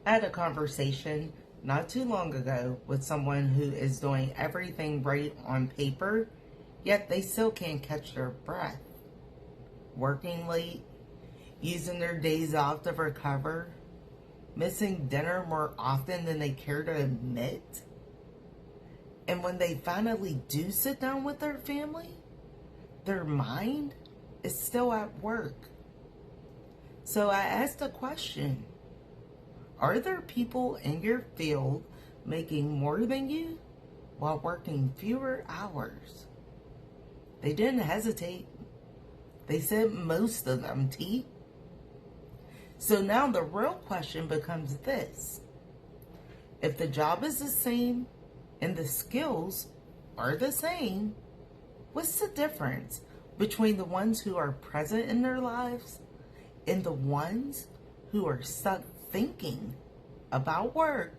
I had a conversation not too long ago with someone who is doing everything right on paper, yet they still can't catch their breath. Working late, using their days off to recover, missing dinner more often than they care to admit. And when they finally do sit down with their family, their mind is still at work. So I asked a question. Are there people in your field making more than you while working fewer hours? They didn't hesitate. They said most of them, T. So now the real question becomes this. If the job is the same and the skills are the same, what's the difference between the ones who are present in their lives and the ones who are stuck thinking about work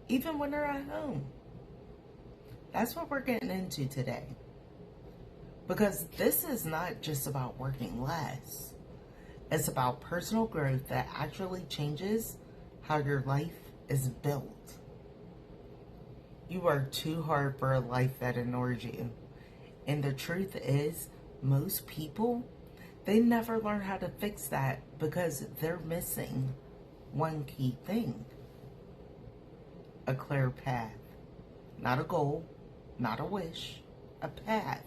even when they're at home? That's what we're getting into today. Because this is not just about working less. It's about personal growth that actually changes how your life is built. You are too hard for a life that ignores you. And the truth is, most people, they never learn how to fix that because they're missing one key thing. A clear path. Not a goal, not a wish, a path.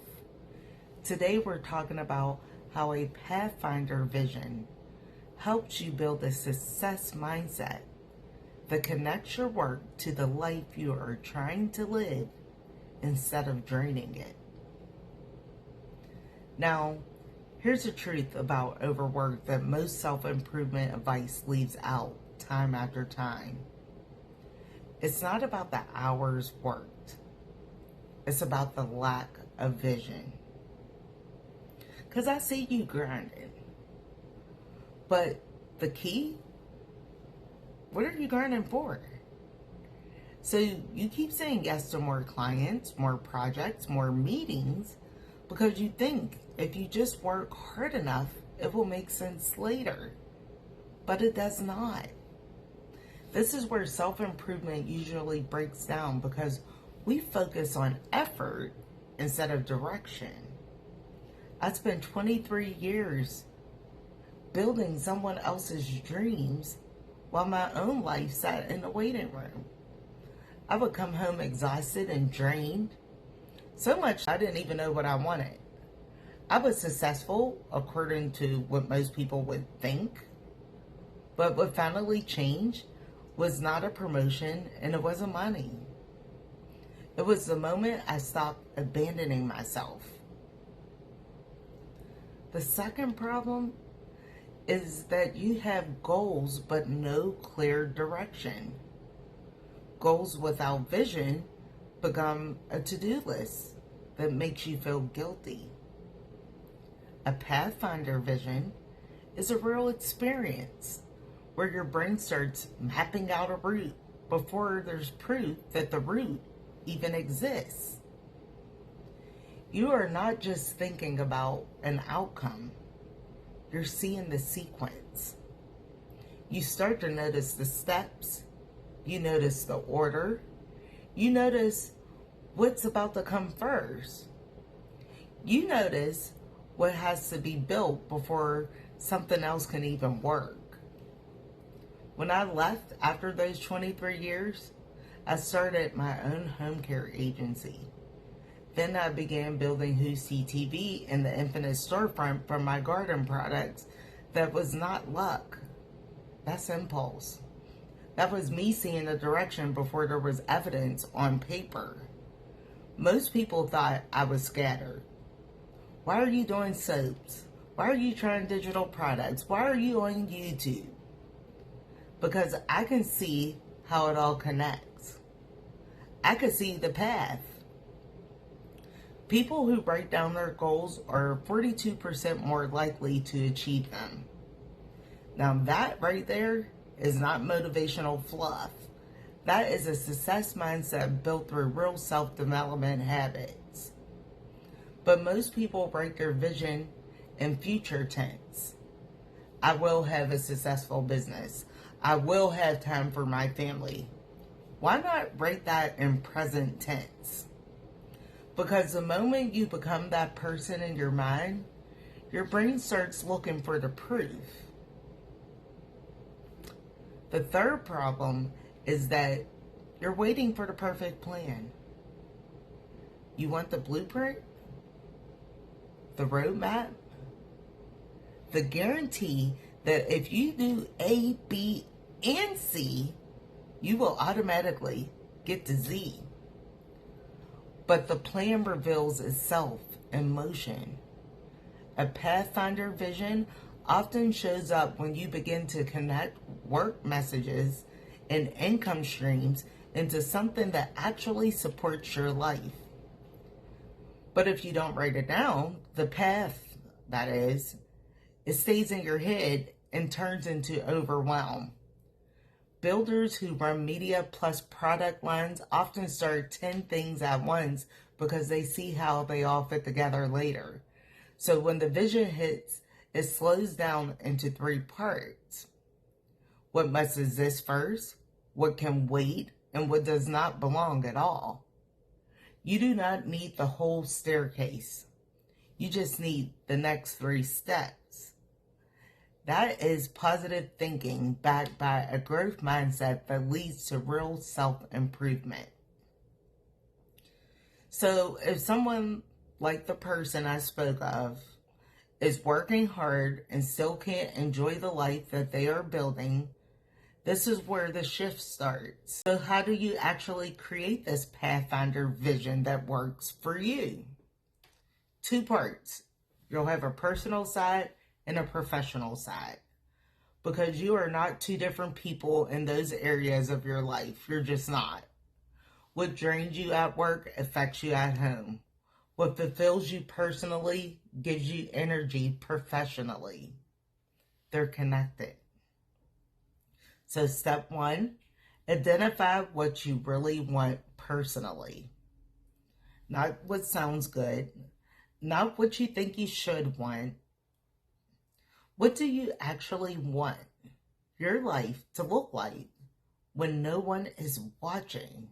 Today we're talking about how a Pathfinder Vision helps you build a success mindset that connects your work to the life you are trying to live instead of draining it. Now, here's the truth about overwork that most self-improvement advice leaves out time after time. It's not about the hours worked. It's about the lack of vision. Because I see you grinding. But the key, what are you grinding for? So you keep saying yes to more clients, more projects, more meetings, because you think if you just work hard enough, it will make sense later. But it does not. This is where self-improvement usually breaks down because we focus on effort instead of direction. I spent 23 years building someone else's dreams while my own life sat in the waiting room. I would come home exhausted and drained, so much I didn't even know what I wanted. I was successful according to what most people would think, but what finally changed was not a promotion and it wasn't money. It was the moment I stopped abandoning myself. The second problem is that you have goals but no clear direction. Goals without vision become a to-do list that makes you feel guilty. A Pathfinder Vision is a real experience where your brain starts mapping out a route before there's proof that the route even exists. You are not just thinking about an outcome. You're seeing the sequence. You start to notice the steps. You notice the order. You notice what's about to come first. You notice what has to be built before something else can even work. When I left after those 23 years, I started my own home care agency. Then I began building Who's TV in the infinite storefront for my garden products. That was not luck. That's impulse. That was me seeing the direction before there was evidence on paper. Most people thought I was scattered. Why are you doing soaps? Why are you trying digital products? Why are you on YouTube? Because I can see how it all connects. I can see the path. People who write down their goals are 42% more likely to achieve them. Now that right there is not motivational fluff. That is a success mindset built through real self-development habits. But most people write their vision in future tense. I will have a successful business. I will have time for my family. Why not write that in present tense? Because the moment you become that person in your mind, your brain starts looking for the proof. The third problem is that you're waiting for the perfect plan. You want the blueprint, the roadmap, the guarantee that if you do A, B, and C, you will automatically get to Z. But the plan reveals itself in motion. A Pathfinder Vision often shows up when you begin to connect work messages and income streams into something that actually supports your life. But if you don't write it down, the path, that is, it stays in your head and turns into overwhelm. Builders who run media plus product lines often start 10 things at once because they see how they all fit together later. So when the vision hits, it slows down into 3 parts. What must exist first, what can wait, and what does not belong at all. You do not need the whole staircase. You just need the next 3 steps. That is positive thinking backed by a growth mindset that leads to real self-improvement. So if someone like the person I spoke of is working hard and still can't enjoy the life that they are building, this is where the shift starts. So how do you actually create this Pathfinder vision that works for you? 2 parts. You'll have a personal side and a professional side. Because you are not 2 different people in those areas of your life. You're just not. What drains you at work affects you at home. What fulfills you personally gives you energy professionally. They're connected. So step 1, identify what you really want personally. Not what sounds good, not what you think you should want. What do you actually want your life to look like when no one is watching?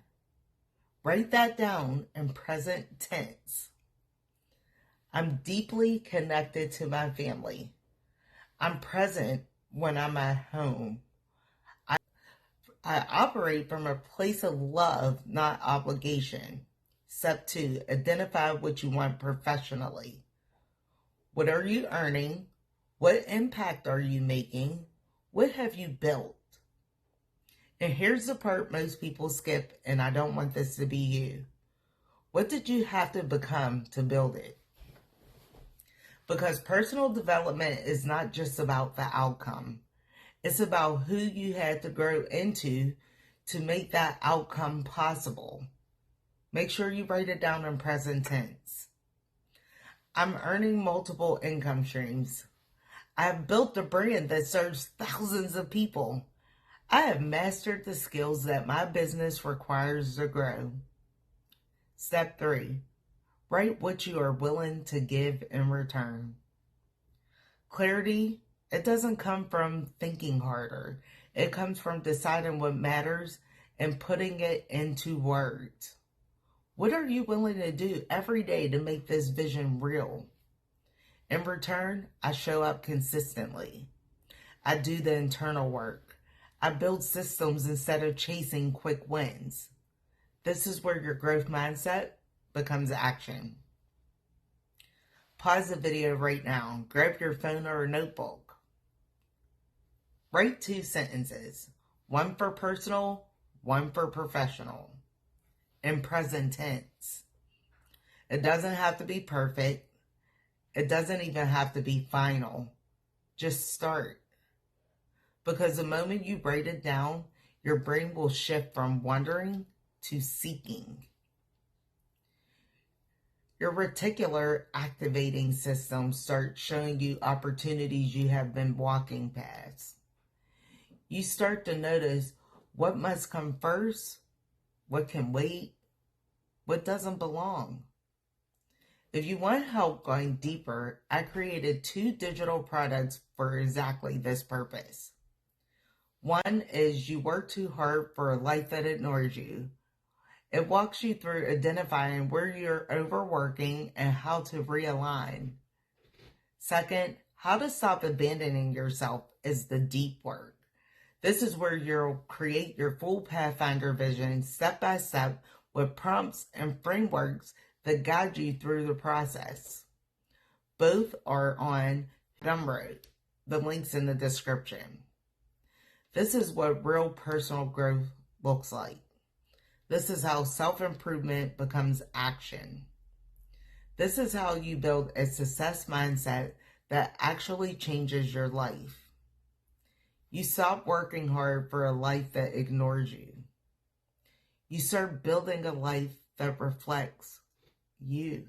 Write that down in present tense. I'm deeply connected to my family. I'm present when I'm at home. I operate from a place of love, not obligation. Step 2, identify what you want professionally. What are you earning? What impact are you making? What have you built? And here's the part most people skip, and I don't want this to be you. What did you have to become to build it? Because personal development is not just about the outcome. It's about who you had to grow into to make that outcome possible. Make sure you write it down in present tense. I'm earning multiple income streams. I have built a brand that serves thousands of people. I have mastered the skills that my business requires to grow. Step 3, write what you are willing to give in return. Clarity, it doesn't come from thinking harder. It comes from deciding what matters and putting it into words. What are you willing to do every day to make this vision real? In return, I show up consistently. I do the internal work. I build systems instead of chasing quick wins. This is where your growth mindset becomes action. Pause the video right now. Grab your phone or a notebook. Write 2 sentences. 1 for personal, 1 for professional. In present tense. It doesn't have to be perfect. It doesn't even have to be final. Just start. Because the moment you write it down, your brain will shift from wondering to seeking. Your reticular activating system starts showing you opportunities you have been walking past. You start to notice what must come first, what can wait, what doesn't belong. If you want help going deeper, I created 2 digital products for exactly this purpose. One is you work too hard for a life that ignores you. It walks you through identifying where you're overworking and how to realign. Second, how to stop abandoning yourself is the deep work. This is where you'll create your full Pathfinder vision step by step with prompts and frameworks that guide you through the process. Both are on Gumroad. The link's in the description. This is what real personal growth looks like. This is how self-improvement becomes action. This is how you build a success mindset that actually changes your life. You stop working hard for a life that ignores you. You start building a life that reflects you.